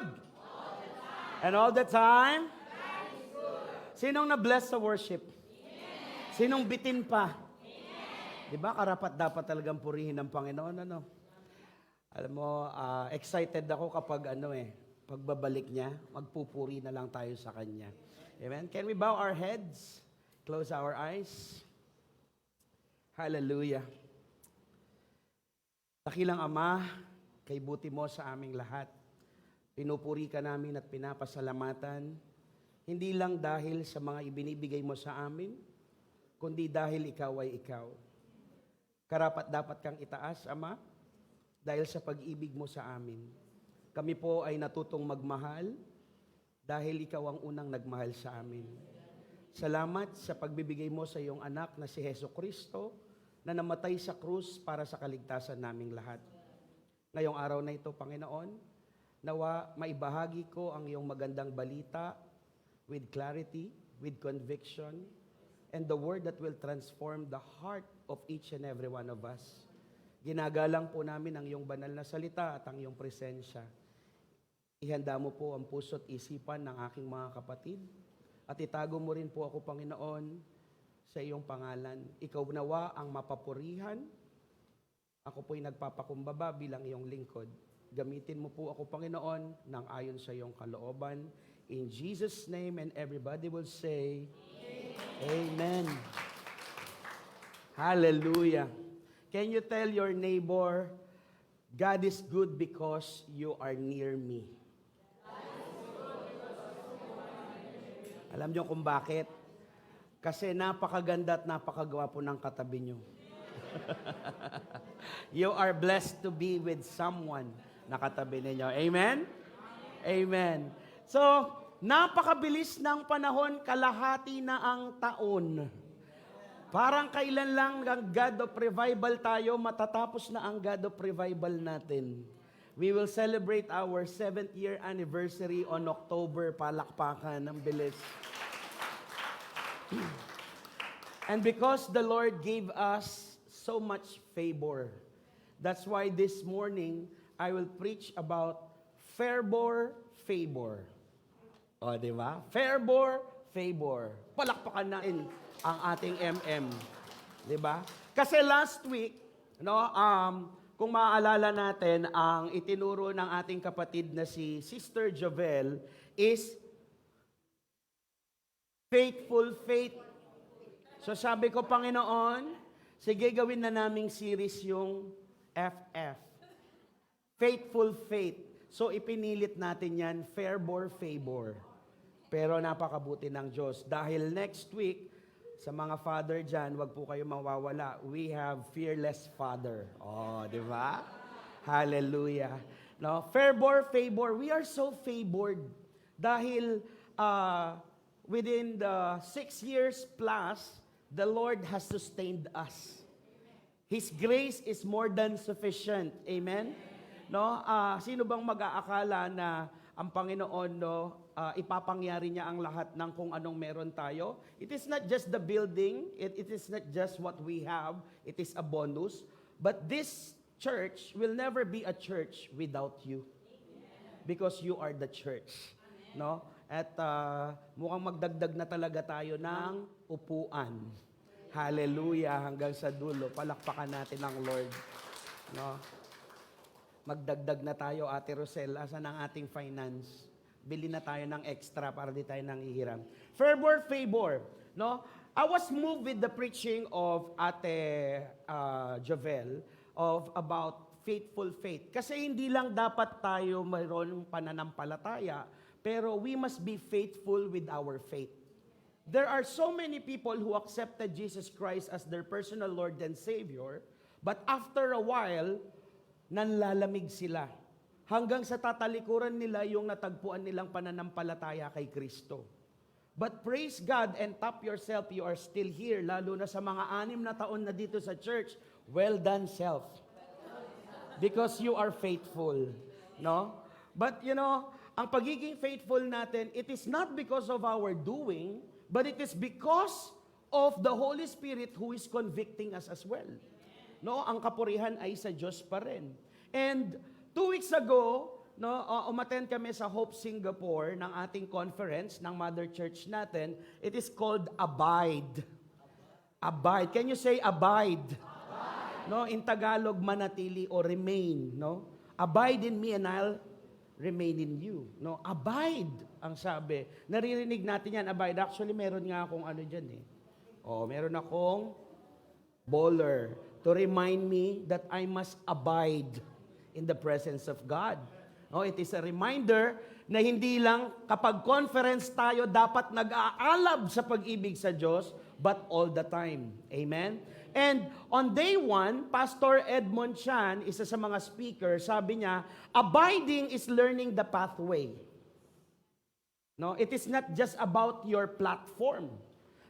good? And all the time? Sinong na-bless sa worship? Sinong bitin pa? Di ba, karapat dapat talagang purihin ng Panginoon, ano? Alam mo, excited ako kapag pagbabalik niya, magpupuri na lang tayo sa Kanya. Amen? Can we bow our heads? Close our eyes? Hallelujah. Dakilang Ama, kay buti mo sa aming lahat. Pinupuri ka namin at pinapasalamatan, hindi lang dahil sa mga ibinibigay mo sa amin, kundi dahil ikaw ay ikaw. Karapat dapat kang itaas, Ama, dahil sa pag-ibig mo sa amin. Kami po ay natutong magmahal dahil ikaw ang unang nagmahal sa amin. Salamat sa pagbibigay mo sa iyong anak na si Jesucristo na namatay sa krus para sa kaligtasan naming lahat. Ngayong araw na ito, Panginoon, nawa maibahagi ko ang iyong magandang balita with clarity, with conviction, and the word that will transform the heart of each and every one of us. Ginagalang po namin ang iyong banal na salita at ang iyong presensya. Ihanda mo po ang puso't isipan ng aking mga kapatid at itago mo rin po ako, Panginoon, sa iyong pangalan. Ikaw nawa ang mapapurihan. Ako po'y nagpapakumbaba bilang iyong lingkod. Gamitin mo po ako, Panginoon, ng ayon sa iyong kalooban. In Jesus' name, and everybody will say, Amen. Hallelujah. Can you tell your neighbor, God is good because you are near me? Alam niyo kung bakit? Kasi napakaganda at napakagwapo ng katabi niyo. You are blessed to be with someone na katabi ninyo. Amen? Amen. So, napakabilis ng panahon, kalahati na ang taon. Parang kailan lang ang God of Revival tayo, matatapos na ang God of Revival natin. We will celebrate our 7th year anniversary on October. Palakpakan, ang bilis. And because the Lord gave us so much favor, that's why this morning, I will preach about fervor, favor. O, di ba? Fervor, favor. Palakpakan natin ang ating Di ba? Kasi last week, kung maaalala natin, ang itinuro ng ating kapatid na si Sister Jovel is faithful faith. So sabi ko, Panginoon, sige gawin na naming series yung FF. Faithful faith. So ipinilit natin yan, fervor, favor. Pero napakabuti ng Diyos. Dahil next week, sa mga father dyan, wag po kayo mawawala. We have fearless father. Oh, di ba? Hallelujah. No, fervor, favor. We are so favored. Dahil within the 6 years plus, the Lord has sustained us. His grace is more than sufficient. Amen? No? Sino bang mag-aakala na ang Panginoon ipapangyari niya ang lahat ng kung anong meron tayo? It is not just the building, it is not just what we have, it is a bonus. But this church will never be a church without you. Because you are the church. No? At mukhang magdagdag na talaga tayo ng upuan. Hallelujah, hanggang sa dulo. Palakpakan natin ang Lord. No? Magdagdag na tayo, Ate Rosel. Asan ang ating finance? Bili na tayo ng extra para di tayo nanghihiram. Fervor, favor. No? I was moved with the preaching of Ate Jovel of about faithful faith. Kasi hindi lang dapat tayo mayroon pananampalataya, pero we must be faithful with our faith. There are so many people who accepted Jesus Christ as their personal Lord and Savior, but after a while, nanlalamig sila. Hanggang sa tatalikuran nila yung natagpuan nilang pananampalataya kay Kristo. But praise God and tap yourself, you are still here, lalo na sa mga 6 na taon na dito sa church. Well done, self. Because you are faithful. No? But ang pagiging faithful natin, it is not because of our doing, but it is because of the Holy Spirit who is convicting us as well. No, ang kapurihan ay sa Diyos pa rin. And 2 weeks ago, no, umattend kami sa Hope Singapore ng ating conference ng Mother Church natin. It is called Abide. Abide. Can you say abide? No, in Tagalog, manatili o remain, no? Abide in me and I'll remain in you. No, abide ang sabi. Naririnig natin yan, abide. Actually, meron nga akong ano diyan eh. Meron akong bowler to remind me that I must abide in the presence of God. No, it is a reminder na hindi lang kapag conference tayo dapat nag-aalab sa pag-ibig sa Diyos, but all the time. Amen? And on day 1, Pastor Edmond Chan, isa sa mga speaker, sabi niya, abiding is learning the pathway. No, it is not just about your platform.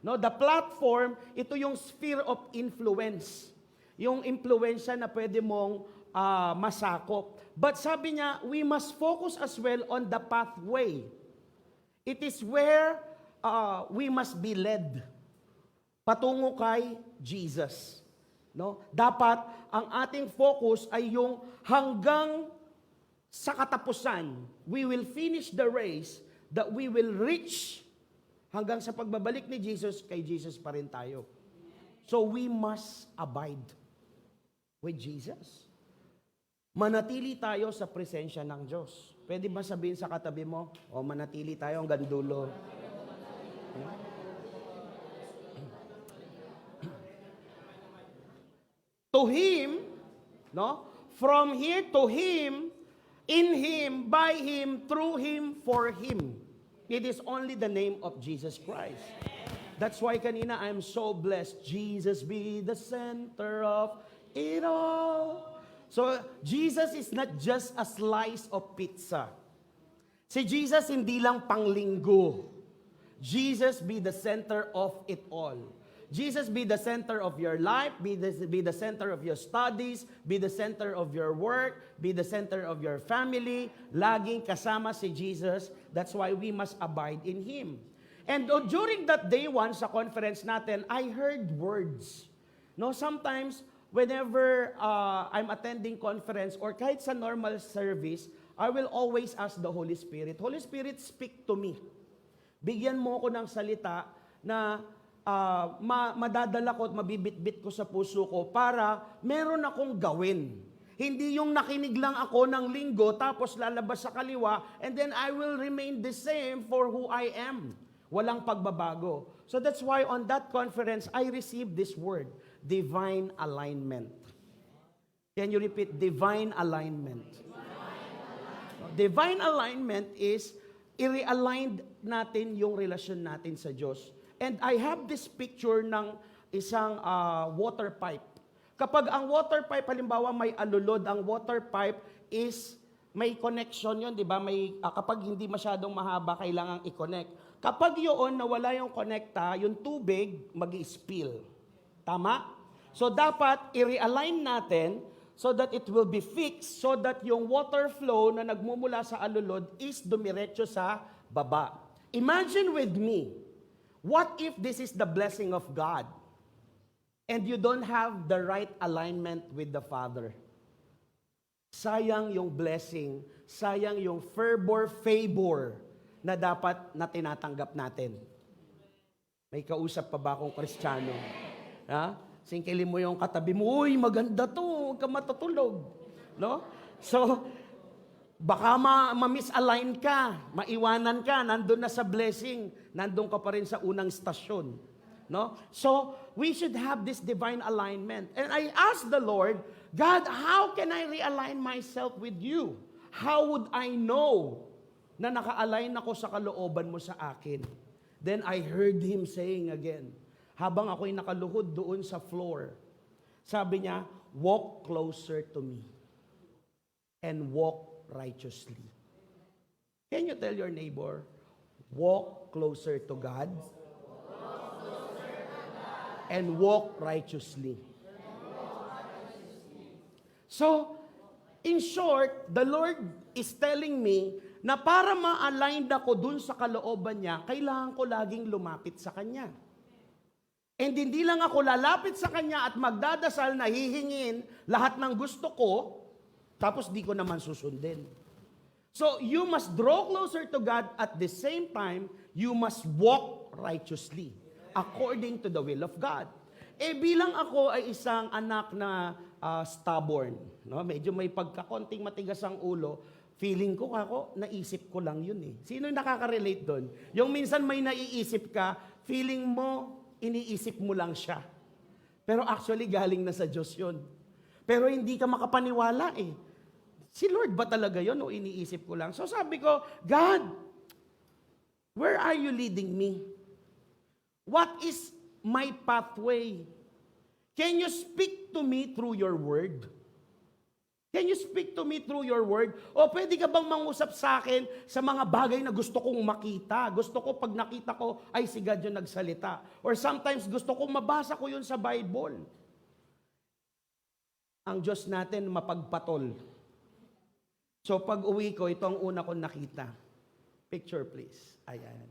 No, the platform, ito yung sphere of influence. Yung impluwensya na pwede mong masakop. But sabi niya, we must focus as well on the pathway. It is where we must be led patungo kay Jesus. No? Dapat ang ating focus ay yung hanggang sa katapusan. We will finish the race that we will reach hanggang sa pagbabalik ni Jesus, kay Jesus pa rin tayo. So we must abide with Jesus. Manatili tayo sa presensya ng Diyos. Pwede ba sabihin sa katabi mo, manatili tayo hanggang dulo. To Him, no? From here to Him, in Him, by Him, through Him, for Him. It is only the name of Jesus Christ. That's why kanina I'm so blessed. Jesus be the center of it all. So, Jesus is not just a slice of pizza. Si Jesus hindi lang panglinggo. Jesus be the center of it all. Jesus be the center of your life, be the center of your studies, be the center of your work, be the center of your family. Laging kasama si Jesus. That's why we must abide in Him. And during that day 1 sa conference natin, I heard words. No, sometimes, whenever I'm attending conference or kahit sa normal service, I will always ask the Holy Spirit, Holy Spirit, speak to me. Bigyan mo ko ng salita na madadala ko at mabibitbit ko sa puso ko para meron akong gawin. Hindi yung nakinig lang ako ng linggo tapos lalabas sa kaliwa and then I will remain the same for who I am. Walang pagbabago. So that's why on that conference, I received this word, divine alignment. Can you repeat? Divine alignment. Divine alignment is i-realign natin yung relasyon natin sa Diyos. And I have this picture ng isang water pipe. Kapag ang water pipe, halimbawa may alulod, ang water pipe is may connection yun, di ba? Kapag hindi masyadong mahaba, kailangang i-connect. Kapag yun, nawala yung connecta, yung tubig, mag-i-spill. Tama? So, dapat i-realign natin so that it will be fixed, so that yung water flow na nagmumula sa alulod is dumiretso sa baba. Imagine with me, what if this is the blessing of God and you don't have the right alignment with the Father? Sayang yung blessing, sayang yung favor na dapat na tinatanggap natin. May kausap pa ba akong Kristiyano? Ha? Singkilin mo yung katabi mo, uy, maganda to, huwag ka matutulog. No? So, baka ma-misalign ka, maiwanan ka, nandun na sa blessing, nandun ka pa rin sa unang stasyon. No? So, we should have this divine alignment. And I asked the Lord, God, how can I realign myself with you? How would I know na naka-align ako sa kalooban mo sa akin? Then I heard Him saying again, habang ako'y nakaluhod doon sa floor, sabi niya, walk closer to me and walk righteously. Can you tell your neighbor, walk closer to God and walk righteously. So, in short, the Lord is telling me na para ma-align ako dun sa kalooban niya, kailangan ko laging lumapit sa Kanya. And hindi lang ako lalapit sa Kanya at magdadasal na hihingin lahat ng gusto ko, tapos di ko naman susundin. So you must draw closer to God at the same time, you must walk righteously according to the will of God. Eh bilang ako ay isang anak na stubborn, no? Medyo may pagkakonting matigas ang ulo, feeling ko ako, naisip ko lang yun eh. Sino yung nakaka-relate doon? Yung minsan may naiisip ka, feeling mo, iniisip mo lang siya. Pero actually, galing na sa Diyos yun. Pero hindi ka makapaniwala eh. Si Lord ba talaga yun o iniisip ko lang? So sabi ko, God, where are you leading me? What is my pathway? Can you speak to me through your word? Can you speak to me through your word? O pwede ka bang mangusap sa akin sa mga bagay na gusto kong makita? Gusto ko pag nakita ko, ay si God yung nagsalita. Or sometimes gusto kong mabasa ko yun sa Bible. Ang Diyos natin mapagpatol. So pag uwi ko, ito ang una kong nakita. Picture please. Ayan.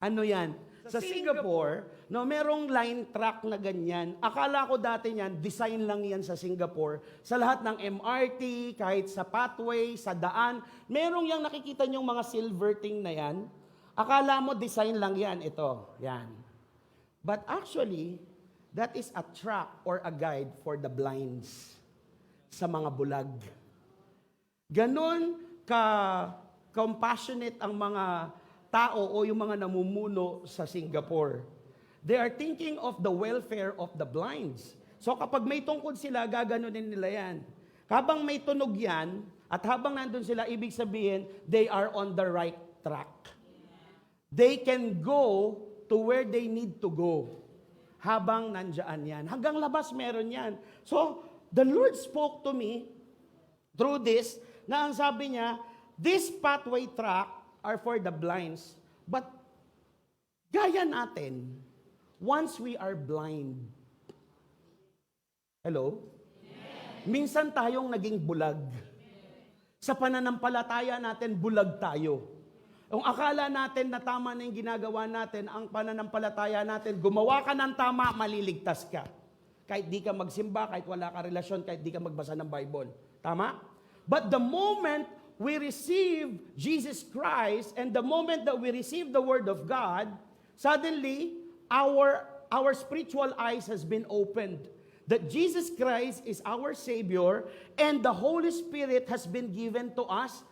Ano yan? Sa Singapore, no, merong line track na ganyan. Akala ko dati niyan, design lang yan sa Singapore. Sa lahat ng MRT, kahit sa pathway, sa daan, merong yung nakikita niyong mga silver thing na yan. Akala mo design lang yan. Ito, yan. But actually, that is a track or a guide for the blinds sa mga bulag. Ganon ka-compassionate ang mga tao o yung mga namumuno sa Singapore. They are thinking of the welfare of the blinds. So kapag may tungkod sila, gaganunin nila yan. Habang may tunog yan, at habang nandun sila, ibig sabihin, they are on the right track. They can go to where they need to go. Habang nandyan yan. Hanggang labas meron yan. So, the Lord spoke to me through this, na ang sabi niya, this pathway track are for the blinds. But, gaya natin, once we are blind. Hello? Yes. Minsan tayong naging bulag. Sa pananampalataya natin, bulag tayo. Kung akala natin na tama na yung ginagawa natin, ang pananampalataya natin, gumawa ka ng tama, maliligtas ka. Kahit di ka magsimba, kahit wala ka relasyon, kahit di ka magbasa ng Bible. Tama? But the moment we receive Jesus Christ, and the moment that we receive the Word of God, suddenly, our spiritual eyes has been opened. That Jesus Christ is our Savior, and the Holy Spirit has been given to us,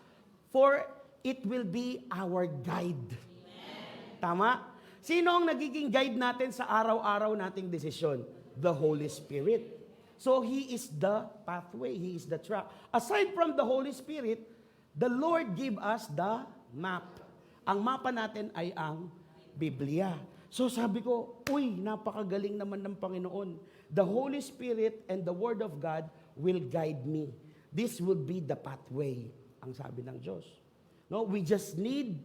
for it will be our guide. Amen. Tama? Sino ang nagiging guide natin sa araw-araw nating desisyon? The Holy Spirit. So, He is the pathway. He is the track. Aside from the Holy Spirit, the Lord give us the map. Ang mapa natin ay ang Biblia. So sabi ko, uy, napakagaling naman ng Panginoon. The Holy Spirit and the Word of God will guide me. This will be the pathway, ang sabi ng Diyos. No, we just need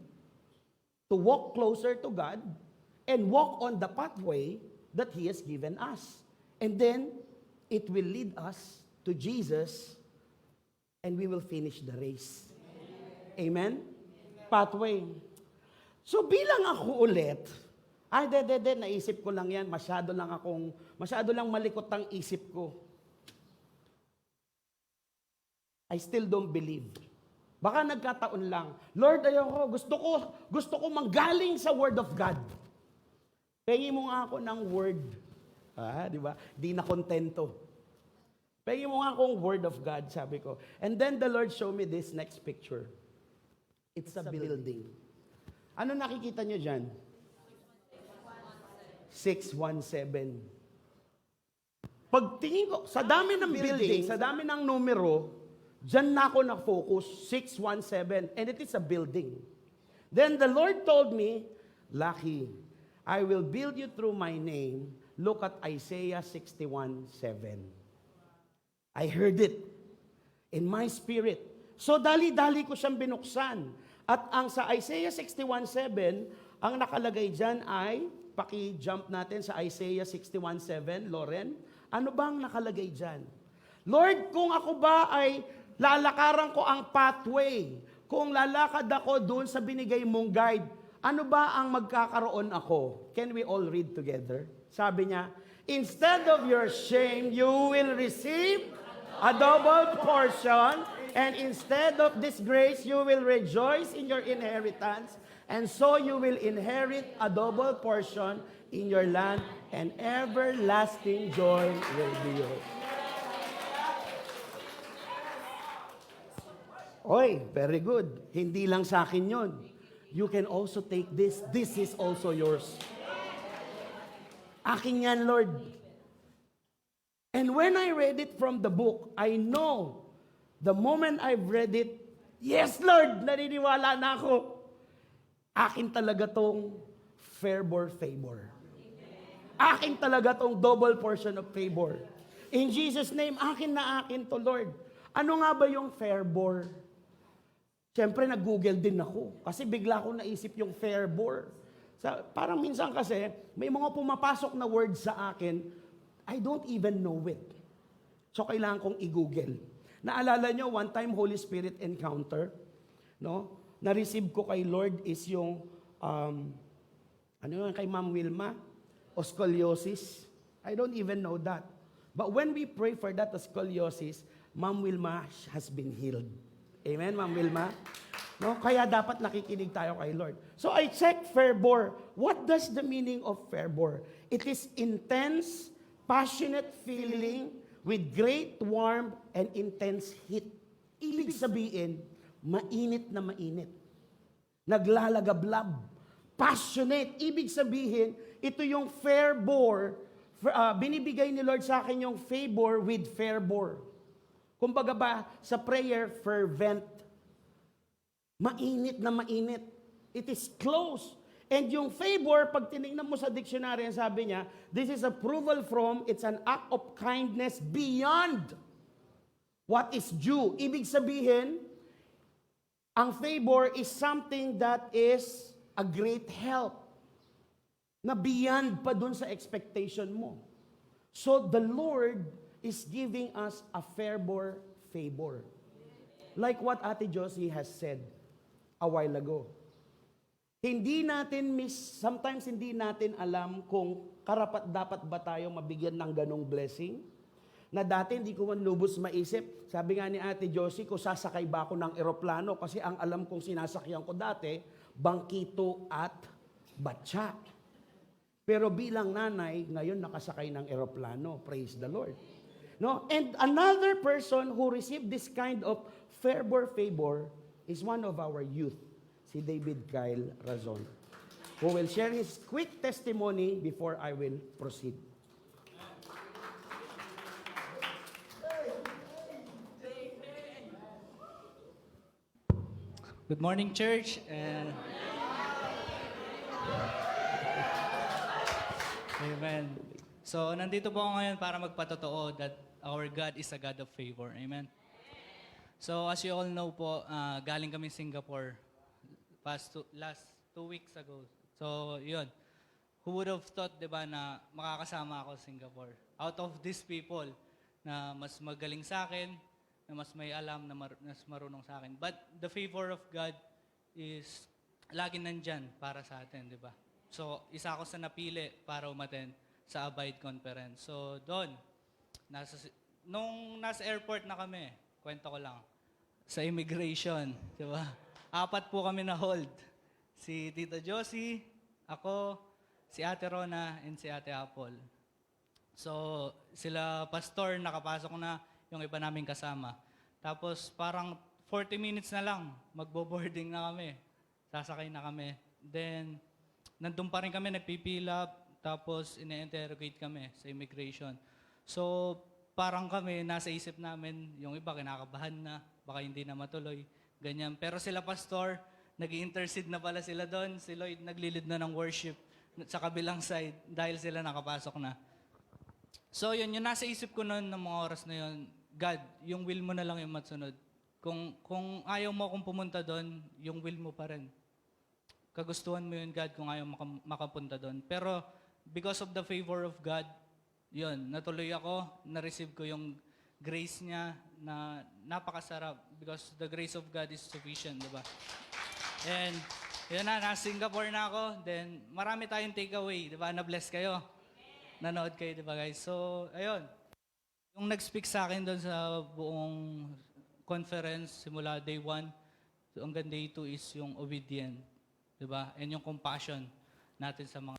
to walk closer to God and walk on the pathway that He has given us. And then, it will lead us to Jesus and we will finish the race. Amen? Pathway. So bilang ako ulit, naisip ko lang yan, masyado lang malikot ang isip ko. I still don't believe. Baka nagkataon lang. Lord, ayoko, gusto ko manggaling sa Word of God. Pengi mo nga ako ng Word. Di ba? Di na kontento. Pengi mo nga akong Word of God, sabi ko. And then the Lord showed me this next picture. It's a building. Ano nakikita nyo dyan? 617. Pagtingin ko, sa dami ng building, sa dami ng numero, dyan na ako na-focus, 617. And it is a building. Then the Lord told me, Lucky, I will build you through my name. Look at Isaiah 61:7. I heard it in my spirit. So dali-dali ko siyang binuksan. At ang sa Isaiah 61:7, ang nakalagay dyan ay, paki-jump natin sa Isaiah 61:7, Loren. Ano bang nakalagay dyan? Lord, kung ako ba ay lalakaran ko ang pathway, kung lalakad ako doon sa binigay mong guide, ano ba ang magkakaroon ako? Can we all read together? Sabi niya, instead of your shame, you will receive a double portion. And instead of disgrace, you will rejoice in your inheritance, and so you will inherit a double portion in your land, and everlasting joy will be yours. Oy, very good. Hindi lang sa akin yun. You can also take this. This is also yours. Akin yan, Lord. And when I read it from the book, I know the moment I've read it, yes, Lord, naniniwala na ako. Akin talaga tong favor. Akin talaga tong double portion of favor. In Jesus' name, akin na akin to, Lord. Ano nga ba yung favor? Siyempre, nag-google din ako. Kasi bigla ko naisip yung favor. Parang minsan kasi, may mga pumapasok na words sa akin, I don't even know it. So, kailangan kong i-google. Naalala nyo, one time Holy Spirit encounter, no? Na-receive ko kay Lord is yung, kay Ma'am Wilma? Scoliosis. I don't even know that. But when we pray for that scoliosis, Ma'am Wilma has been healed. Amen, Ma'am Wilma? No? Kaya dapat nakikinig tayo kay Lord. So I checked fervor. What does the meaning of fervor? It is intense, passionate feeling with great warmth and intense heat. Ibig sabihin, mainit na mainit. Naglalagablab. Passionate. Ibig sabihin, ito yung fervor. Binibigay ni Lord sa akin yung favor with fervor. Kumbaga ba, sa prayer, fervent. Mainit na mainit. It is close. And yung favor, pag tinignan mo sa dictionary, sabi niya, this is approval from, it's an act of kindness beyond what is due. Ibig sabihin, ang favor is something that is a great help na beyond pa dun sa expectation mo. So the Lord is giving us a favor. Like what Ate Josie has said a while ago. Sometimes hindi natin alam kung karapat-dapat ba tayo mabigyan ng ganong blessing. Na dati hindi ko man lubos maisip. Sabi nga ni Ate Josie, kung sasakay ba ako ng eroplano, kasi ang alam kong sinasakyan ko dati, bangkito at batsa. Pero bilang nanay, ngayon nakasakay ng eroplano. Praise the Lord. No? And another person who received this kind of favor is one of our youth. Si David Kyle Razon, who will share his quick testimony before I will proceed. Good morning, church. Amen. So, nandito po ako ngayon para magpatotoo that our God is a God of favor. Amen. So, as you all know po, galing kami Singapore last 2 weeks ago. So, yun. Who would have thought, di ba, na makakasama ako sa Singapore? Out of these people na mas magaling sa akin, na mas may alam, na mas marunong sa akin. But the favor of God is lagi nandyan para sa atin, di ba? So, isa ako sa napili para umattend sa Abide Conference. So, doon, nung nasa airport na kami, kwento ko lang, sa immigration, di ba? 4 po kami na hold. Si Tita Josie, ako, si Ate Rona, and si Ate Apple. So, sila pastor, nakapasok na yung iba naming kasama. Tapos, parang 40 minutes na lang, magbo-boarding na kami. Sasakay na kami. Then, nandun pa rin kami, nagpipila, tapos ine-interrogate kami sa immigration. So, parang kami, nasa isip namin, yung iba kinakabahan na, baka hindi na matuloy. Ganyan. Pero sila pastor, nag-intercede na pala sila doon. Si Lloyd naglilid na ng worship sa kabilang side dahil sila nakapasok na. So yun, yung nasa isip ko noon ng mga oras na yun, God, yung will mo na lang yung matsunod. Kung ayaw mo akong pumunta doon, yung will mo pa rin. Kagustuhan mo yun, God, kung ayaw makapunta doon. Pero because of the favor of God, yun, natuloy ako, na-receive ko yung grace niya na napakasarap because the grace of God is sufficient, di ba? And yun na, nasa Singapore na ako, then marami tayong takeaway, di ba? Na-bless kayo. Nanood kayo, di ba guys? So, ayun. Yung nag-speak sa akin doon sa buong conference simula day 1 hanggang day 2 is yung obedient. Diba? And yung compassion natin sa mga...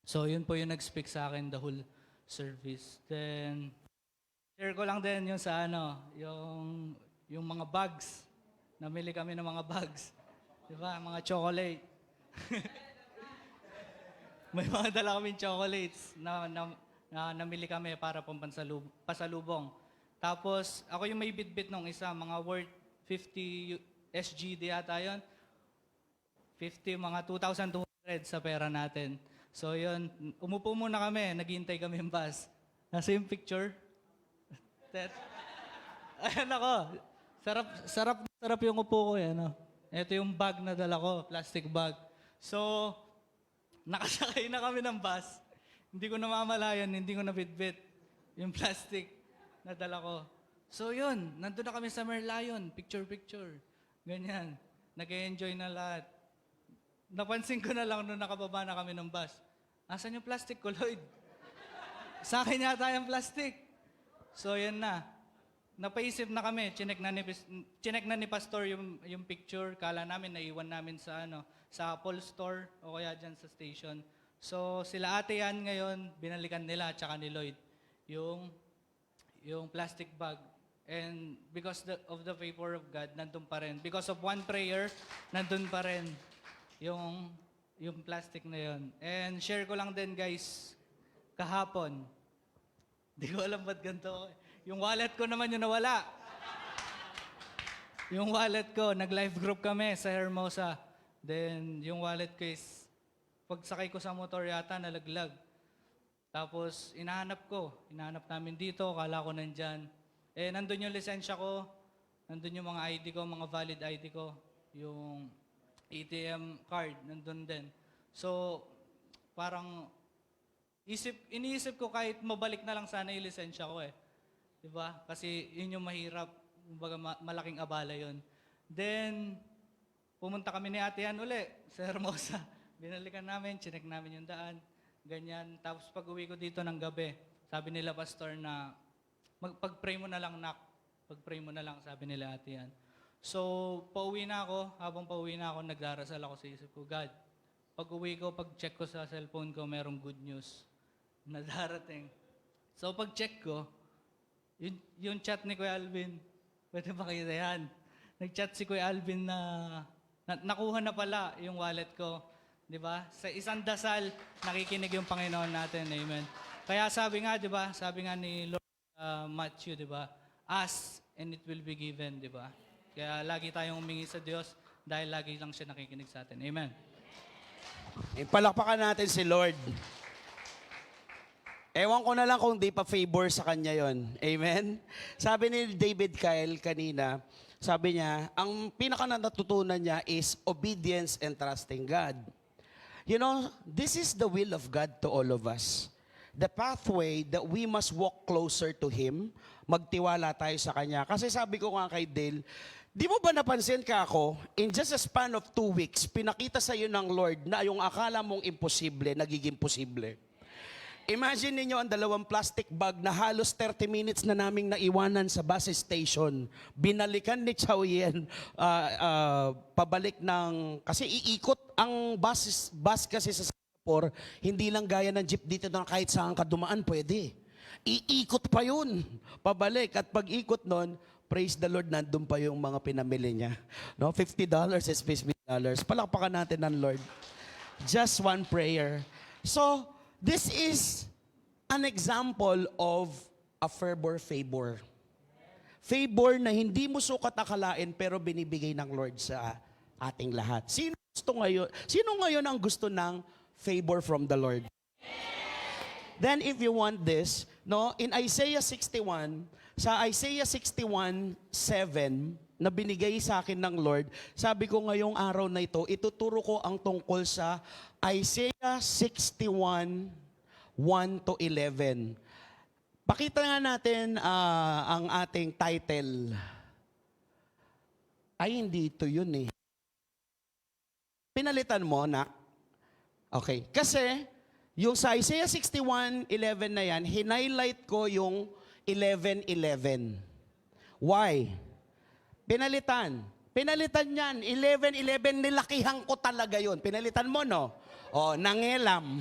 So, yun po yung nag-speak sa akin the whole service. Then, share ko lang din yung sa yung mga bags. Namili kami ng mga bags. Diba? Mga chocolate. May mga dala kaming chocolates na namili kami para pasalubong. Tapos, ako yung may bitbit nung isa, mga worth 50 SGD yata yun. 50, mga 2,200 sa pera natin. So yun, umupo muna kami, naghihintay kami yung bus. Nasa yung picture. Ayan ako. Sarap yung upo ko eh. No? Ito yung bag na dala ko, plastic bag. So, nakasakay na kami ng bus. Hindi ko namamalayan, hindi ko nabitbit yung plastic na dala ko. So yun, nandun na kami sa Merlion, picture. Ganyan. Nag-enjoy na lahat. Napansin ko na lang nung nakababa na kami ng bus. Asan yung plastic ko, Lloyd? Sa akin yata yung plastic. So yan na. Napaisip na kami, chinek na ni Pastor yung picture. Kala namin, naiwan namin sa Apple Store o kaya dyan sa station. So sila ate yan ngayon, binalikan nila, tsaka ni Lloyd, yung plastic bag. And because of the favor of God, nandun pa rin. Because of one prayer, nandun pa rin yung plastic na yun. And share ko lang din guys, kahapon, di ko alam ba't ganito. Yung wallet ko naman yung nawala. Yung wallet ko, nag-live group kami sa Hermosa. Then, yung wallet ko is, pagsakay ko sa motor yata, nalaglag. Tapos, inahanap namin dito, kala ko nandyan. Eh, nandun yung lisensya ko, nandun yung mga ID ko, mga valid ID ko, yung ATM card, nandun din. So, parang, iniisip ko kahit mabalik na lang sana yung lisensya ko eh. Diba? Kasi yun yung mahirap, kumbaga malaking abala yun. Then, pumunta kami ni Ate Yan uli sa Hermosa. Binalikan namin, chinek namin yung daan, ganyan. Tapos pag-uwi ko dito ng gabi, sabi nila pastor na, pag-pray mo na lang, nak. Pag-pray mo na lang, sabi nila Ate Yan. So, habang pauwi na ako, nagdarasal ako sa isip ko, God, pag-uwi ko, pag-check ko sa cellphone ko, merong good news na darating. So, pag-check ko, yung chat ni Kuya Alvin, pwede ba kita yan? Nag-chat si Kuya Alvin na nakuha na pala yung wallet ko. Di ba? Sa isang dasal, nakikinig yung Panginoon natin. Amen. Kaya sabi nga, di ba? Sabi nga ni Lord Matthew, di ba? Ask and it will be given, di ba? Kaya lagi tayong humingi sa Diyos dahil lagi lang siya nakikinig sa atin. Amen. Palakpakan natin si Lord. Ewan ko na lang kung di pa favor sa kanya yon. Amen? Sabi ni David Kyle kanina, sabi niya, ang pinaka natutunan niya is obedience and trusting God. You know, this is the will of God to all of us. The pathway that we must walk closer to Him, magtiwala tayo sa Kanya. Kasi sabi ko nga kay Dale, di mo ba napansin ka ako, in just a span of 2 weeks, pinakita sa iyo ng Lord na yung akala mong imposible, nagiging posible. Imagine ninyo ang 2 plastic bag na halos 30 minutes na naming naiwanan sa bus station. Binalikan ni Chow Yen pabalik ng... Kasi iikot ang bus kasi sa Singapore, hindi lang gaya ng jeep dito na kahit saan ka dumaan, pwede. Iikot pa yun, pabalik. At pag-ikot nun, praise the Lord, nandun pa yung mga pinamili niya. No? $50 is $50. Palakpakan natin ng Lord. Just one prayer. So, this is an example of a favor. Favor na hindi mo sukat akalain pero binibigay ng Lord sa ating lahat. Sino ngayon ang gusto ng favor from the Lord? Then if you want this, no, in Isaiah 61, sa Isaiah 61:7 na binigay sa akin ng Lord, sabi ko ngayong araw na ito, ituturo ko ang tungkol sa Isaiah 61:1 to 11. Pakita nga natin ang ating title. Ay, hindi ito yun eh. Pinalitan mo, nak? Okay. Kasi, yung sa Isaiah 61:11 na yan, hinighlight ko yung 11:11. Why? Pinalitan. Pinalitan yan. 11-11, nilakihan ko talaga yun. Pinalitan mo, no? O, nangelam.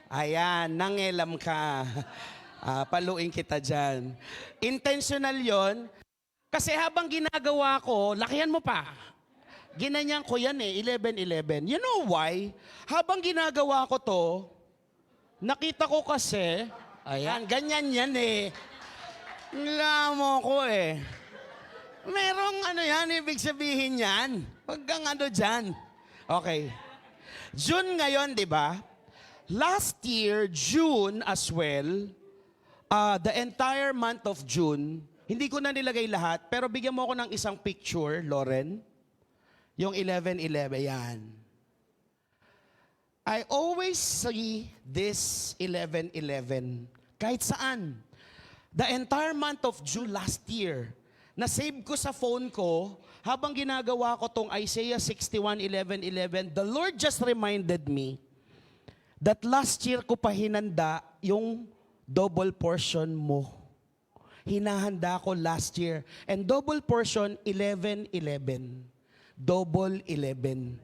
Ayan, nangelam ka. Paluin kita dyan. Intentional yon. Kasi habang ginagawa ko, lakihan mo pa. Ginanyan ko yan 11-11. You know why? Habang ginagawa ko to, nakita ko kasi, ayan, ganyan yan Nilamo ko Merong ibig sabihin yan. Huwag kang dyan. Okay. June ngayon, di ba? Last year, June as well, the entire month of June, hindi ko na nilagay lahat, pero bigyan mo ako ng isang picture, Lauren. Yung 11-11, yan. I always see this 11-11. Kahit saan. The entire month of June last year, na-save ko sa phone ko, habang ginagawa ko tong Isaiah 61:11-11, the Lord just reminded me that last year ko pa hinanda yung double portion mo. Hinahanda ko last year. And double portion, 11-11. Double 11.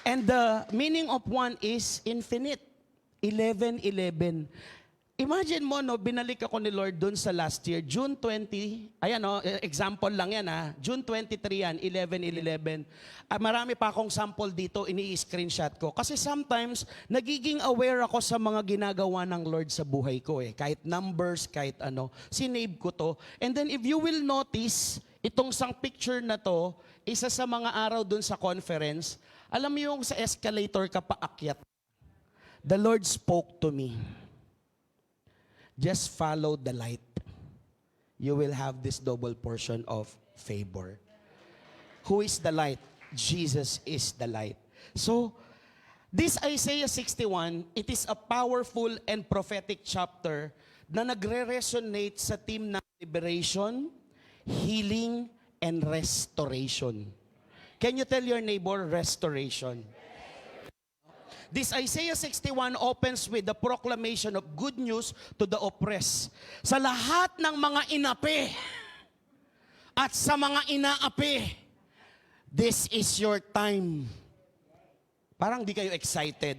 And the meaning of one is infinite. 11-11. Imagine mo, binalik ako ni Lord dun sa last year, June 20, ayan example lang yan June 23 yan, 11-11. Marami pa akong sample dito, ini-screenshot ko. Kasi sometimes, nagiging aware ako sa mga ginagawa ng Lord sa buhay ko Kahit numbers, kahit sinave ko to. And then if you will notice, itong sang picture na to, isa sa mga araw dun sa conference, alam mo yung sa escalator ka paakyat, the Lord spoke to me. Just follow the light. You will have this double portion of favor. Who is the light? Jesus is the light. So, this Isaiah 61, it is a powerful and prophetic chapter na nagre-resonate sa theme ng liberation, healing, and restoration. Can you tell your neighbor, restoration? This Isaiah 61 opens with the proclamation of good news to the oppressed. Sa lahat ng mga inapi at sa mga inaapi, this is your time. Parang di kayo excited.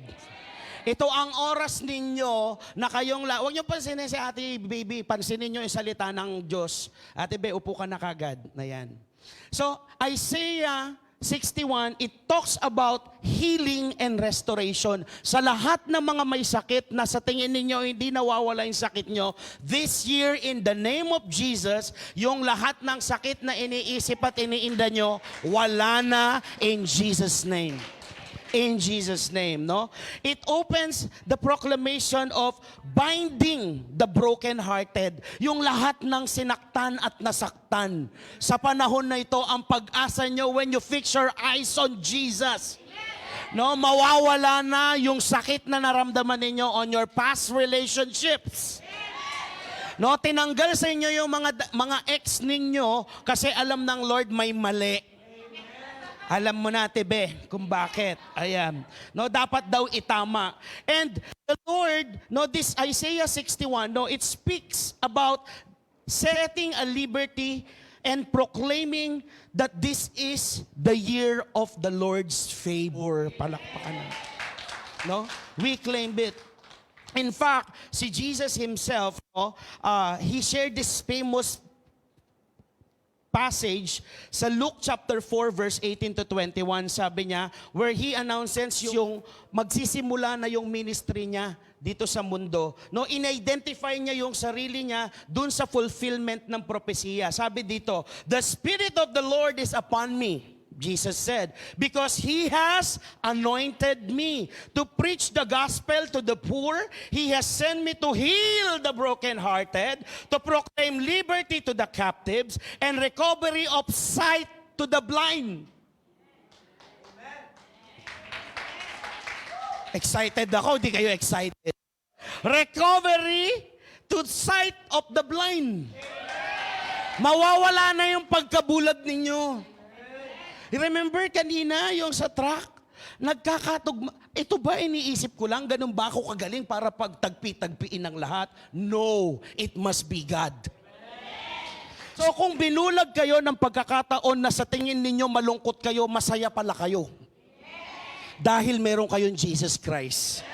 Ito ang oras ninyo na kayong huwag niyo pansinin si Ate Baby, pansinin niyo yung salita ng Diyos. Ate Be, upo ka na kagad. Na yan. So, Isaiah 61, it talks about healing and restoration. Sa lahat ng mga may sakit na sa tingin ninyo hindi nawawala yung sakit nyo, this year in the name of Jesus, yung lahat ng sakit na iniisip at iniinda nyo, wala na in Jesus' name. In Jesus' name, no? It opens the proclamation of binding the brokenhearted. Yung lahat ng sinaktan at nasaktan. Sa panahon na ito, ang pag-asa nyo when you fix your eyes on Jesus. No, mawawala na yung sakit na naramdaman ninyo on your past relationships. No, tinanggal sa inyo yung mga ex ninyo kasi alam ng Lord may mali. Alam mo na, Tebe, kung bakit. Ayan. No, dapat daw itama. And the Lord, this Isaiah 61, it speaks about setting a liberty and proclaiming that this is the year of the Lord's favor. Palakpakan na. No? We claim it. In fact, si Jesus himself, he shared this famous passage sa Luke chapter 4 verse 18 to 21, sabi niya, where he announces yung magsisimula na yung ministry niya dito sa mundo. No, in-identify niya yung sarili niya dun sa fulfillment ng propesiya. Sabi dito, the Spirit of the Lord is upon me, Jesus said, because He has anointed me to preach the gospel to the poor. He has sent me to heal the brokenhearted, to proclaim liberty to the captives, and recovery of sight to the blind. Excited ako, di kayo excited. Recovery to sight of the blind. Mawawala na yung pagkabulag ninyo. Remember kanina yung sa truck? Nagkakatugma. Ito ba iniisip ko lang? Ganun ba ako kagaling para pagtagpi-tagpiin ng lahat? No, it must be God. So kung binulag kayo ng pagkakataon na sa tingin ninyo malungkot kayo, masaya pala kayo. Dahil meron kayong Jesus Christ.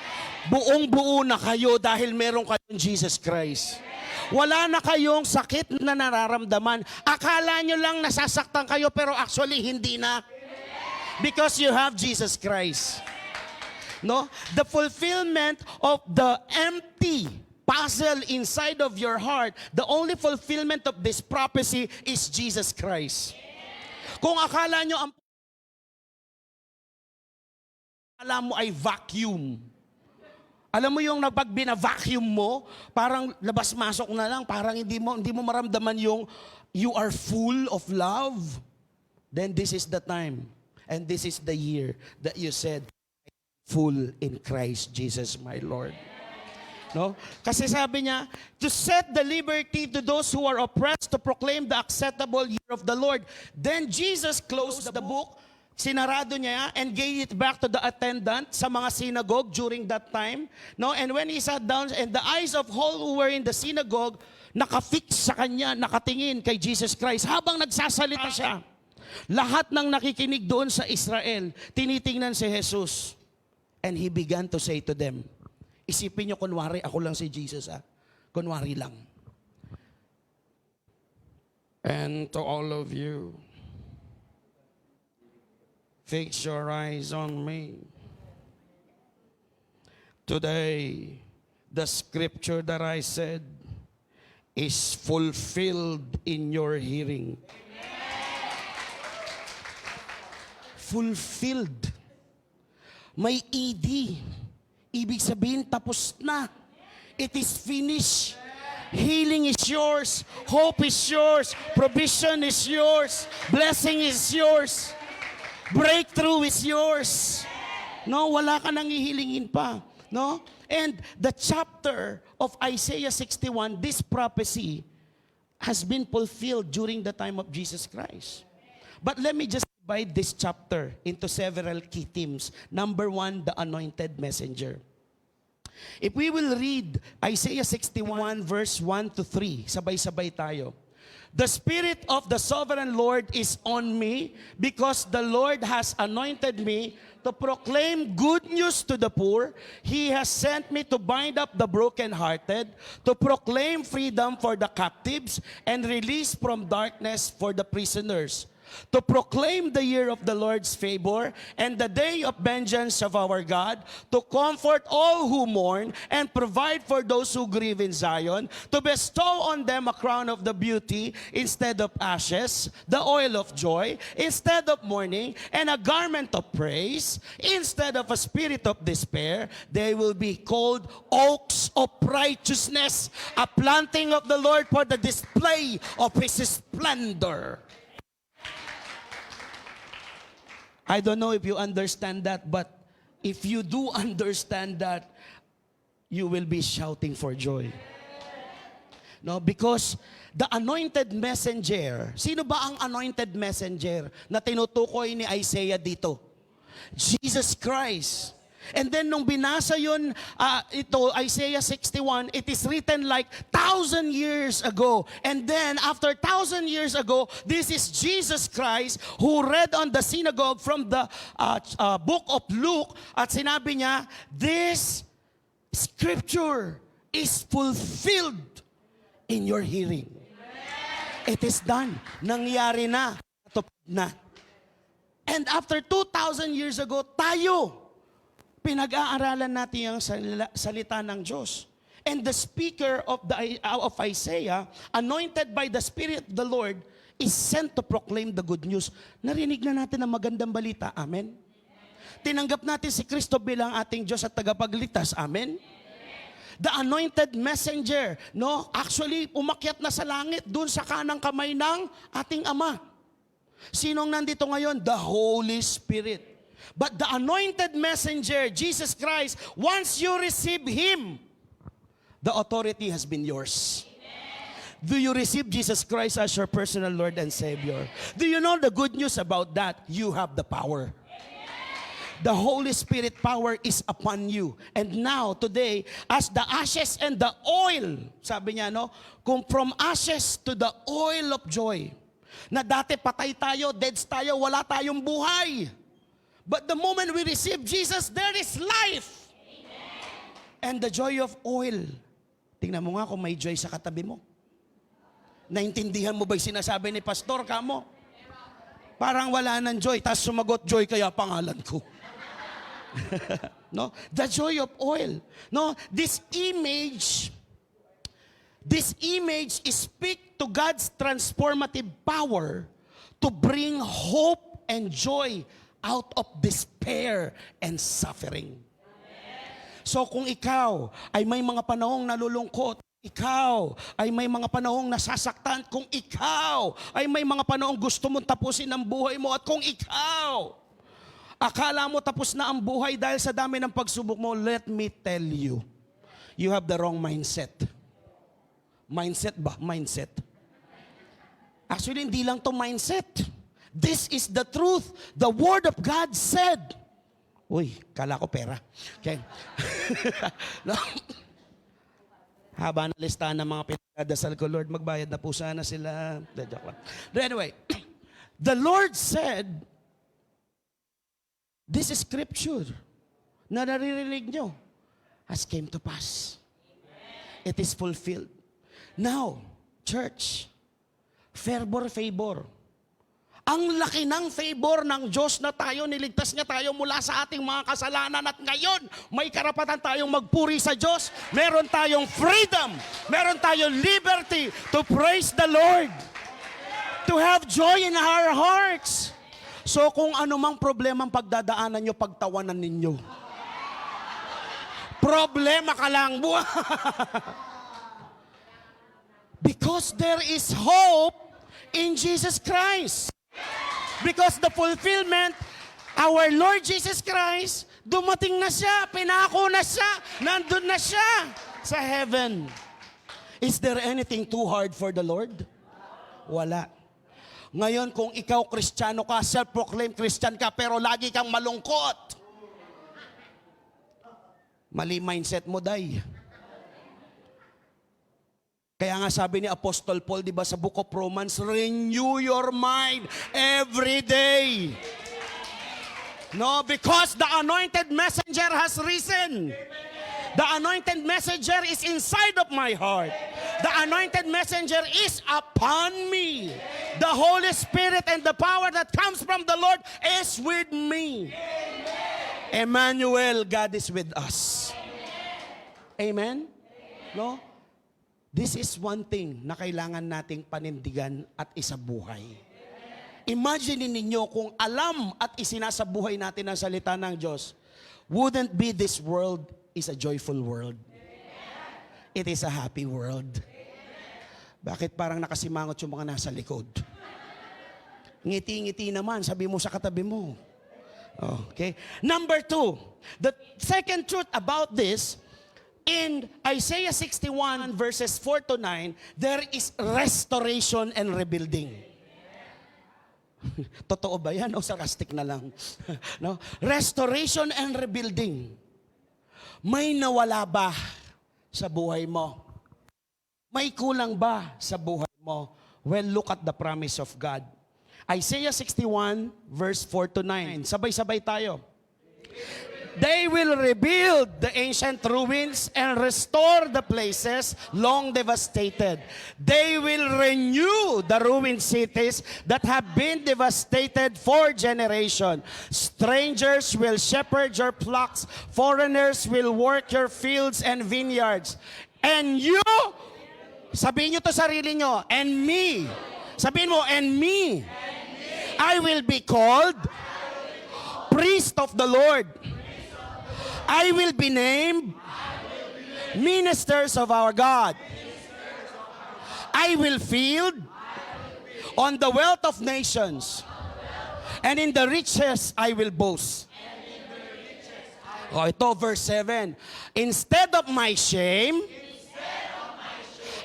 Buong-buo na kayo dahil meron kayong Jesus Christ. Wala na kayong sakit na nararamdaman. Akala nyo lang nasasaktan kayo pero actually hindi na. Because you have Jesus Christ. No? The fulfillment of the empty puzzle inside of your heart, the only fulfillment of this prophecy is Jesus Christ. Kung akala nyo ang alam mo ay vacuum. Alam mo yung napag bina-vacuum mo, parang labas-masok na lang, parang hindi mo maramdaman yung you are full of love. Then this is the time and this is the year that you said, full in Christ Jesus my Lord. No? Kasi sabi niya, to set the liberty to those who are oppressed, to proclaim the acceptable year of the Lord. Then Jesus closed the book, sinarado niya, and gave it back to the attendant sa mga synagogue during that time. No? And when he sat down, and the eyes of all who were in the synagogue, nakafix sa kanya, nakatingin kay Jesus Christ. Habang nagsasalita siya, lahat ng nakikinig doon sa Israel, tinitingnan si Jesus. And he began to say to them, isipin nyo, kunwari, ako lang si Jesus, kunwari lang. And to all of you, fix your eyes on me. Today, the scripture that I said is fulfilled in your hearing. Fulfilled. May ED. Ibig sabihin, tapos na. It is finished. Healing is yours. Hope is yours. Provision is yours. Blessing is yours. Breakthrough is yours. No, wala ka nang ihilingin pa. No? And the chapter of Isaiah 61, this prophecy has been fulfilled during the time of Jesus Christ. But let me just divide this chapter into several key themes. Number one, the anointed messenger. If we will read Isaiah 61 verse 1 to 3, sabay-sabay tayo. The Spirit of the Sovereign Lord is on me because the Lord has anointed me to proclaim good news to the poor. He has sent me to bind up the brokenhearted, to proclaim freedom for the captives and release from darkness for the prisoners, to proclaim the year of the Lord's favor and the day of vengeance of our God, to comfort all who mourn and provide for those who grieve in Zion, to bestow on them a crown of the beauty instead of ashes, the oil of joy instead of mourning, and a garment of praise instead of a spirit of despair. They will be called oaks of righteousness, a planting of the Lord for the display of His splendor. I don't know if you understand that, but if you do understand that, you will be shouting for joy. No, because the anointed messenger, sino ba ang anointed messenger na tinutukoy ni Isaiah dito? Jesus Christ. And then nung binasa yun, Isaiah 61, it is written like 1,000 years ago. And then after 1,000 years ago, this is Jesus Christ who read on the synagogue from the book of Luke at sinabi niya, this scripture is fulfilled in your hearing. It is done. Nangyari na. Natupad na. And after 2,000 years ago, tayo, pinag-aaralan natin ang salita ng Diyos. And the speaker of Isaiah, anointed by the Spirit of the Lord, is sent to proclaim the good news. Narinig na natin ang magandang balita. Amen? Tinanggap natin si Kristo bilang ating Diyos at tagapagligtas. Amen? The anointed messenger, no? Actually, umakyat na sa langit dun sa kanang kamay ng ating Ama. Sinong nandito ngayon? The Holy Spirit. But the anointed messenger, Jesus Christ, once you receive Him, the authority has been yours. Amen. Do you receive Jesus Christ as your personal Lord and Savior? Do you know the good news about that? You have the power. Amen. the Holy Spirit power is upon you. And now, today, as the ashes and the oil, sabi niya, no? Kung from ashes to the oil of joy, na dati patay tayo, deads tayo, wala tayong buhay. But the moment we receive Jesus, there is life. And the joy of oil. Tingnan mo nga kung may joy sa katabi mo. Naintindihan mo ba yung sinasabi ni Pastor kamo? Parang wala ng joy, tapos sumagot, joy kaya pangalan ko. No? The joy of oil. No? This image speak to God's transformative power to bring hope and joy out of despair and suffering. So kung ikaw ay may mga panahong nalulungkot, ikaw ay may mga panahong nasasaktan, kung ikaw ay may mga panahong gusto mong tapusin ang buhay mo, at kung ikaw akala mo tapos na ang buhay dahil sa dami ng pagsubok mo, let me tell you, you have the wrong mindset. Mindset ba? Mindset. Actually, hindi lang to mindset. This is the truth. The Word of God said. Uy, kala ko pera. Okay. No? Haba na listahan ng mga pinagdadasal ko, Lord, magbayad na po sana sila. Joke lang. But anyway, the Lord said, this is scripture na naririnig nyo has came to pass. It is fulfilled. Now, church, favor. Ang laki ng favor ng Diyos na tayo, niligtas niya tayo mula sa ating mga kasalanan, at ngayon, may karapatan tayong magpuri sa Diyos. Meron tayong freedom. Meron tayong liberty to praise the Lord. To have joy in our hearts. So kung anumang problema ang pagdadaanan nyo, pagtawanan ninyo. Problema ka lang. Because there is hope in Jesus Christ. Because the fulfillment, our Lord Jesus Christ, dumating na siya, pinako na siya, nandun na siya sa heaven. Is there anything too hard for the Lord? Wala. Ngayon, kung ikaw Kristiyano ka, self-proclaimed Christian ka, pero lagi kang malungkot, mali mindset mo, day. Kaya nga sabi ni Apostle Paul, di ba, sa Book of Romans, renew your mind every day. No, because the anointed messenger has risen. The anointed messenger is inside of my heart. The anointed messenger is upon me. The Holy Spirit and the power that comes from the Lord is with me. Emmanuel, God is with us. Amen? No? This is one thing na kailangan nating panindigan at isabuhay. Imagine ninyo kung alam at isinasabuhay natin ang salita ng Diyos, wouldn't be this world is a joyful world. It is a happy world. Bakit parang nakasimangot yung mga nasa likod? Ngiti-ngiti naman, sabi mo sa katabi mo. Okay? Number 2, the second truth about this, in Isaiah 61 verses 4 to 9, there is restoration and rebuilding. Totoo ba yan o sarcastic na lang? No? Restoration and rebuilding. May nawala ba sa buhay mo? May kulang ba sa buhay mo? Well, look at the promise of God. Isaiah 61 verse 4 to 9. Sabay-sabay tayo. They will rebuild the ancient ruins and restore the places long devastated. They will renew the ruined cities that have been devastated for generations. Strangers will shepherd your flocks. Foreigners will work your fields and vineyards. And you, sabihin nyo to sarili nyo, and me. Sabihin mo, and me. I will be called priest of the Lord. I will be named ministers of our God. I will feed on the wealth of nations, and in the riches I will boast. Oh, ito verse 7. Instead of my shame,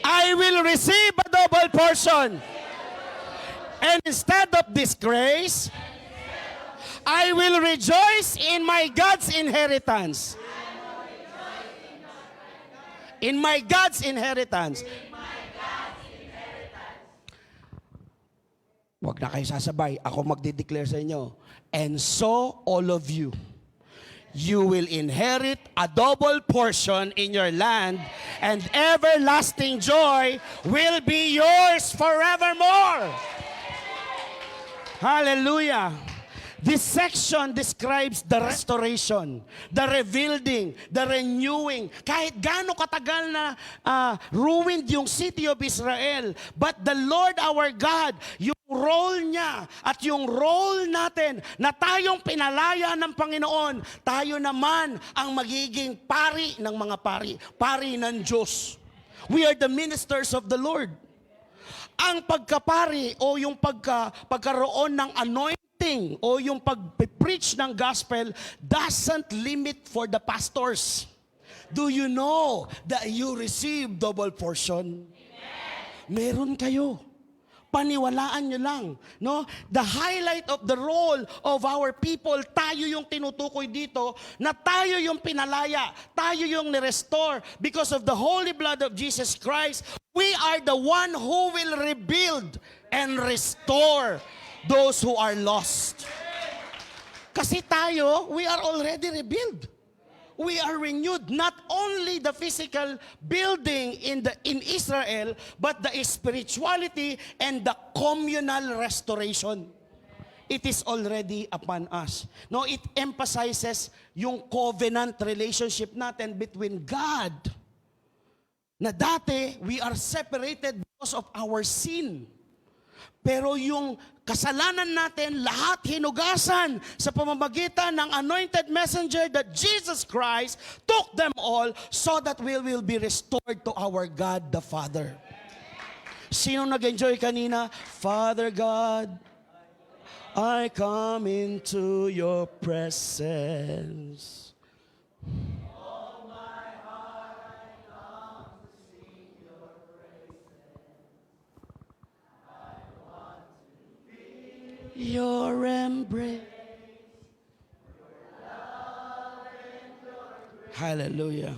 I will receive a double portion. And instead of disgrace, I will rejoice in my God's inheritance. In my God's inheritance. Huwag na kayo sasabay. Ako magdideclare sa inyo. And so, all of you, you will inherit a double portion in your land, and everlasting joy will be yours forevermore. Hallelujah. This section describes the restoration, the rebuilding, the renewing. Kahit gaano katagal na ruined yung city of Israel, but the Lord our God, yung role niya at yung role natin na tayong pinalaya ng Panginoon, tayo naman ang magiging pari ng mga pari, pari ng Diyos. We are the ministers of the Lord. Ang pagkapari o yung pagkaroon ng anointing o yung pag-preach ng gospel doesn't limit for the pastors. Do you know that you receive double portion? Meron kayo. Paniwalaan nyo lang. No? The highlight of the role of our people, tayo yung tinutukoy dito, na tayo yung pinalaya, tayo yung nirestore because of the holy blood of Jesus Christ. We are the one who will rebuild and restore those who are lost. Kasi tayo, we are already rebuilt. We are renewed, not only the physical building in Israel, but the spirituality and the communal restoration. It is already upon us. No, it emphasizes yung covenant relationship natin between God. Na dati, we are separated because of our sin. Pero yung kasalanan natin, lahat hinugasan sa pamamagitan ng anointed messenger that Jesus Christ took them all so that we will be restored to our God the Father. Sino nag-enjoy kanina? Father God, I come into your presence. Your embrace. Hallelujah.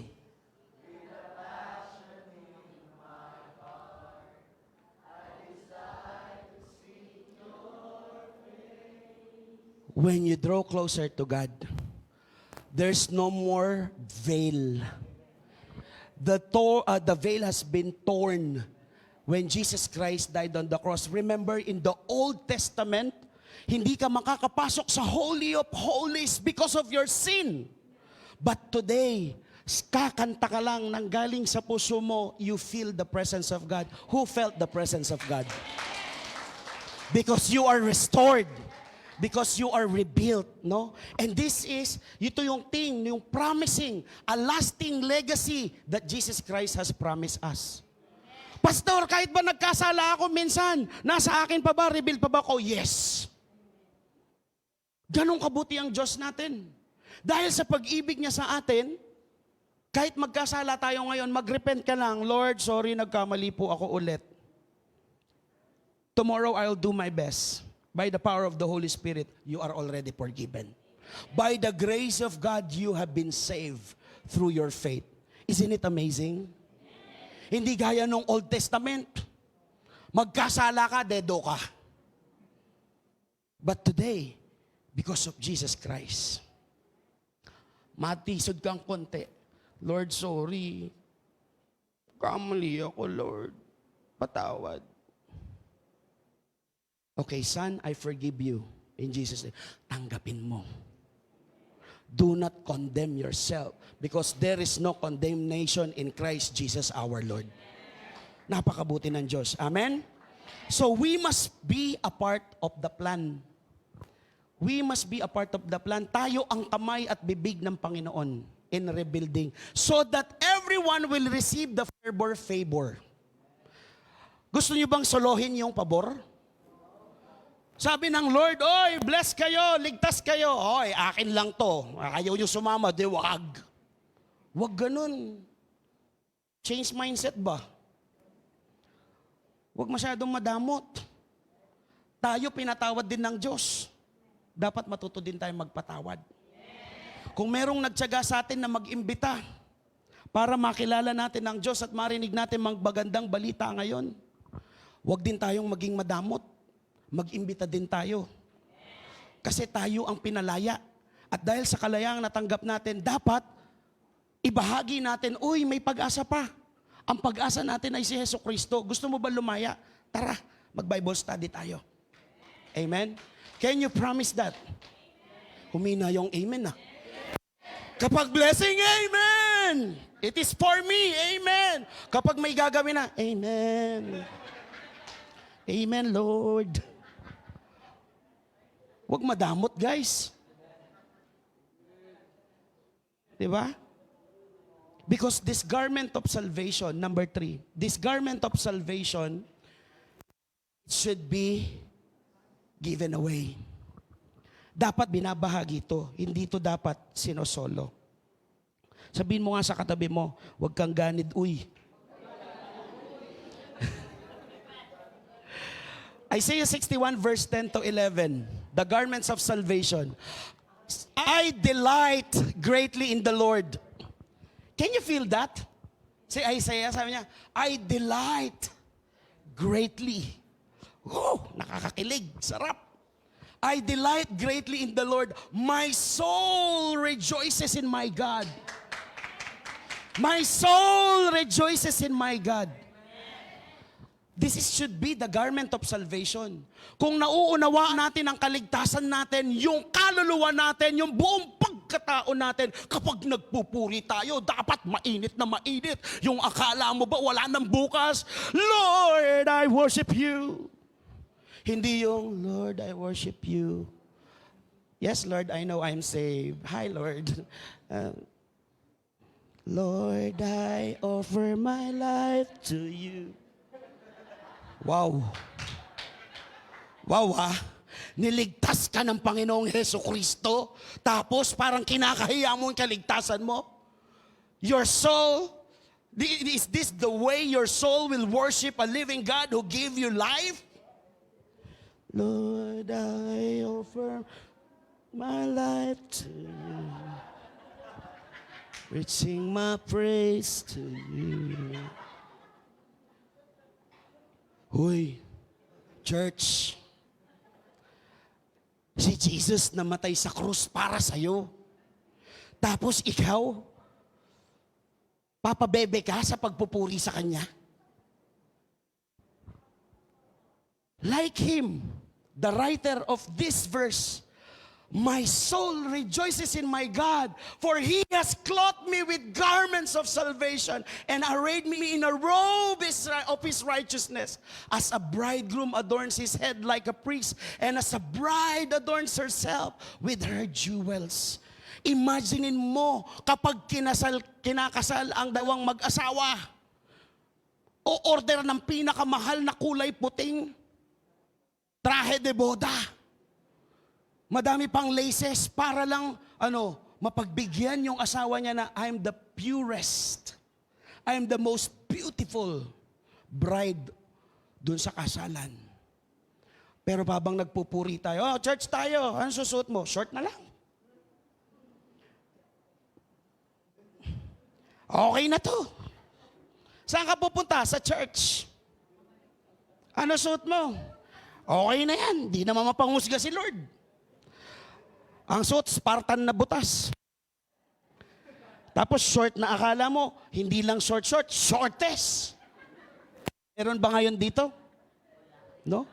When you draw closer to God, there's no more veil. The veil has been torn when Jesus Christ died on the cross. Remember, in the Old Testament, hindi ka makakapasok sa Holy of Holies because of your sin. But today, kakanta ka lang nang galing sa puso mo, you feel the presence of God. Who felt the presence of God? Because you are restored. Because you are rebuilt, no? And this is, ito yung thing, yung promising, a lasting legacy that Jesus Christ has promised us. Pastor, kahit ba nagkasala ako minsan, nasa akin pa ba, rebuild pa ba ako? Yes. Ganong kabuti ang Diyos natin. Dahil sa pag-ibig niya sa atin, kahit magkasala tayo ngayon, mag-repent ka lang, Lord, sorry, nagkamali po ako ulit. Tomorrow, I'll do my best. By the power of the Holy Spirit, you are already forgiven. By the grace of God, you have been saved through your faith. Isn't it amazing? Hindi gaya nung Old Testament. Magkasala ka, dedo ka. But today, because of Jesus Christ, matisod kang konti. Lord, sorry. Kamali ako, Lord. Patawad. Okay, son, I forgive you. In Jesus' name. Tanggapin mo. Do not condemn yourself because there is no condemnation in Christ Jesus our Lord. Napakabuti ng Diyos. Amen? So we must be a part of the plan. We must be a part of the plan. Tayo ang kamay at bibig ng Panginoon in rebuilding so that everyone will receive the favor. Gusto niyo bang solohin yung pabor? Sabi ng Lord, oy, bless kayo, ligtas kayo. Oy, akin lang to. Ayaw nyo sumama, di wag. Wag ganun. Change mindset ba? Wag masyadong madamot. Tayo pinatawad din ng Diyos. dapat matuto din tayong magpatawad. Kung merong nagtiyaga sa atin na mag-imbita para makilala natin ang Diyos at marinig natin magagandang balita ngayon, huwag din tayong maging madamot. Mag-imbita din tayo. Kasi tayo ang pinalaya. At dahil sa kalayaang natanggap natin, dapat ibahagi natin, uy, may pag-asa pa. Ang pag-asa natin ay si Hesus Kristo. Gusto mo ba lumaya? Tara, mag-Bible study tayo. Amen? Can you promise that? Humina yung amen na. Kapag blessing, amen! It is for me, amen! Kapag may gagawin na, amen. Amen, Lord. Huwag madamot, guys. Diba? Because this garment of salvation, number 3, this garment of salvation should be given away. Dapat binabahagi ito. Hindi ito dapat sinosolo. Sabihin mo nga sa katabi mo, huwag kang ganid, uy. Isaiah 61 verse 10 to 11, the garments of salvation. I delight greatly in the Lord. Can you feel that? Si Isaiah, sabi niya, I delight greatly. Oh, nakakakilig, sarap. I delight greatly in the Lord. My soul rejoices in my God. My soul rejoices in my God. Should be the garment of salvation. Kung nauunawaan natin ang kaligtasan natin, yung kaluluwa natin, yung buong pagkatao natin, kapag nagpupuri tayo, dapat mainit na mainit. Yung akala mo ba wala nang bukas? Lord, I worship you. Hindi yung, Lord, I worship you. Yes, Lord, I know I'm saved. Hi, Lord. Lord, I offer my life to you. Wow. Wow, ha? Niligtas ka ng Panginoong Hesus Kristo, tapos parang kinakahiya mo yung kaligtasan mo? Your soul, is this the way your soul will worship a living God who gave you life? Lord, I offer my life to you, reaching my praise to you. Hoy, church, si Jesus namatay sa krus para sa'yo. Tapos ikaw, papabebe ka sa pagpupuri sa Kanya? Like Him, the writer of this verse, my soul rejoices in my God, for He has clothed me with garments of salvation and arrayed me in a robe of His righteousness. As a bridegroom adorns his head like a priest, and as a bride adorns herself with her jewels. Imaginein mo kapag kinakasal ang dalawang mag-asawa, o order ng pinakamahal na kulay puting trahe de boda. Madami pang laces para lang, mapagbigyan yung asawa niya na I'm the purest. I'm the most beautiful bride dun sa kasalan. Pero habang nagpupuri tayo, church tayo, ano susuot mo? Short na lang. Okay na to. Saan ka pupunta? Sa church. Ano suot mo? Okay na yan. Di naman mapangusga si Lord. Ang suot, Spartan na butas. Tapos short na akala mo, hindi lang short, shortest. Meron ba ngayon dito? No?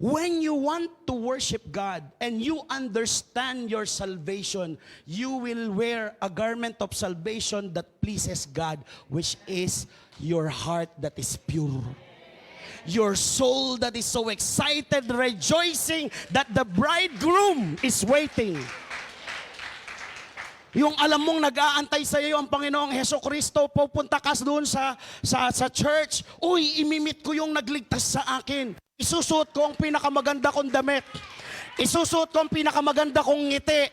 When you want to worship God and you understand your salvation, you will wear a garment of salvation that pleases God, which is your heart that is pure. Your soul that is so excited, rejoicing that the bridegroom is waiting. Yung alam mong nag-aantay sa iyo ang Panginoong Hesus Kristo, pupunta ka doon sa church, uy, imimit ko yung nagligtas sa akin. Isusuot ko ang pinakamaganda kong damit. Isusuot ko ang pinakamaganda kong ngiti.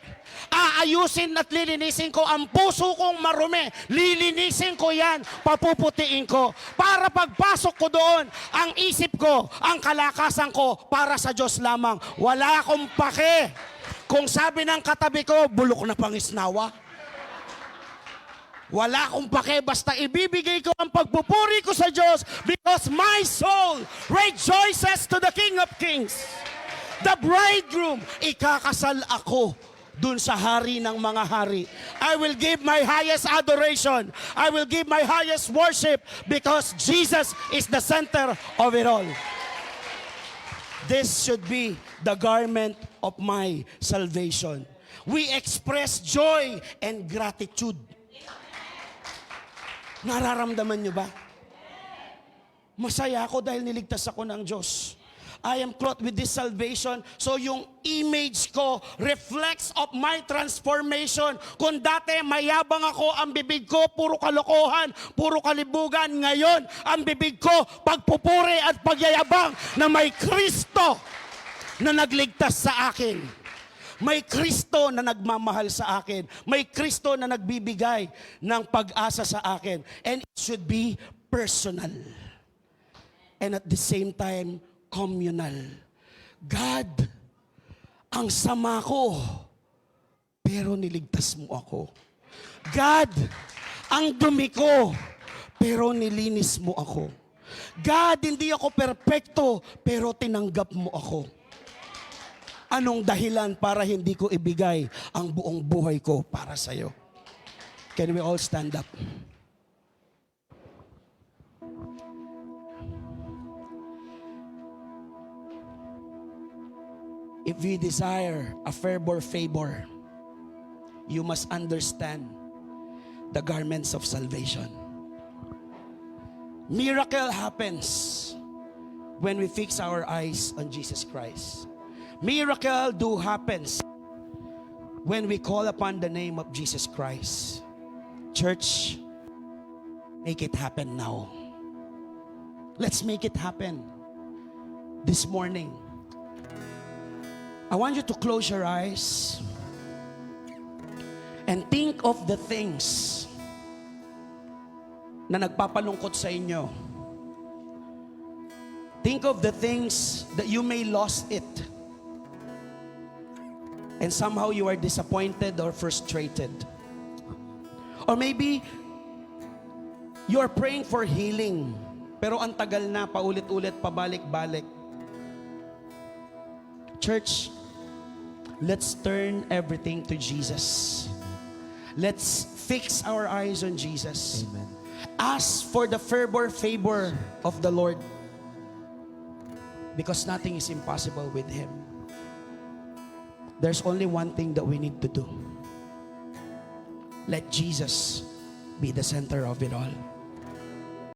Aayusin at lilinisin ko ang puso kong marumi. Lilinisin ko yan, papuputiin ko. Para pagpasok ko doon, ang isip ko, ang kalakasan ko, para sa Diyos lamang. Wala akong pake. Kung sabi ng katabi ko, bulok na pangisnawa. Wala akong pake, basta ibibigay ko ang pagpupuri ko sa Diyos because my soul rejoices to the King of Kings. The bridegroom, ikakasal ako dun sa hari ng mga hari. I will give my highest adoration. I will give my highest worship because Jesus is the center of it all. This should be the garment of my salvation. We express joy and gratitude. Nararamdaman nyo ba? Masaya ako dahil niligtas ako ng Diyos. I am clothed with this salvation. So yung image ko reflects of my transformation. Kung dati mayabang ako, ang bibig ko puro kalokohan, puro kalibugan. Ngayon, ang bibig ko pagpupuri at pagyayabang na may Kristo na nagligtas sa akin. May Kristo na nagmamahal sa akin. May Kristo na nagbibigay ng pag-asa sa akin. And it should be personal. And at the same time, communal. God, ang sama ko, pero niligtas mo ako. God, ang dumi ko, pero nilinis mo ako. God, hindi ako perpekto, pero tinanggap mo ako. Anong dahilan para hindi ko ibigay ang buong buhay ko para sa iyo? Can we all stand up? If we desire a favor, you must understand the garments of salvation. Miracle happens when we fix our eyes on Jesus Christ. Miracle do happens when we call upon the name of Jesus Christ. Church, make it happen now. Let's make it happen this morning. I want you to close your eyes and think of the things na nagpapalungkot sa inyo. Think of the things that you may lost it. And somehow you are disappointed or frustrated. Or maybe you are praying for healing, pero ang tagal na, paulit-ulit, pabalik-balik. Church, let's turn everything to Jesus. Let's fix our eyes on Jesus. Amen. Ask for the favor of the Lord, because nothing is impossible with Him. There's only one thing that we need to do. Let Jesus be the center of it all.